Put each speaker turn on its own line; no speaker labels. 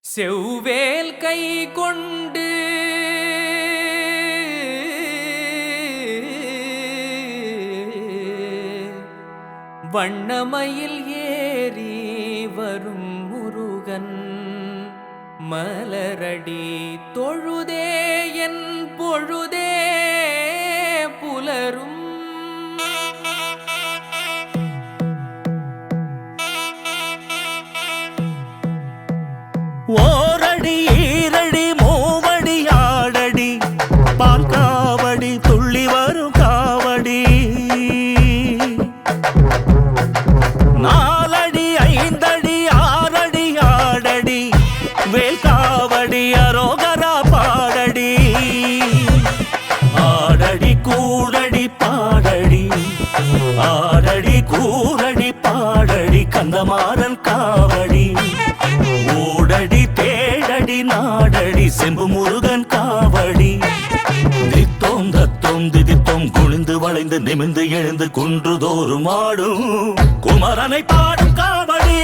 செவ்வேல் கை கொண்டு வண்ணமயில் ஏறி வரும் முருகன் மலரடி தொழுதே என் பொழுதே புலரும்.
ஓரடி ஈரடி மூவடி ஆடடி பால் காவடி துள்ளி வரும் காவடி நாலடி ஐந்தடி ஆறடி ஆடடி வேல் காவடி அரோகரா பாடடி ஆடடி கூடடி பாடடி ஆடடி கூரடி பாடடி கந்தமாறன் காவடி ஓடடி தேடடி நாடடி செம்பு முருகன் காவடி தித்தோம் தத்தோம் திதித்தோம் குனிந்து வளைந்து நிமிந்து எழுந்து குன்றுதோறும் ஆடும் குமரனை பாடும் காவடி.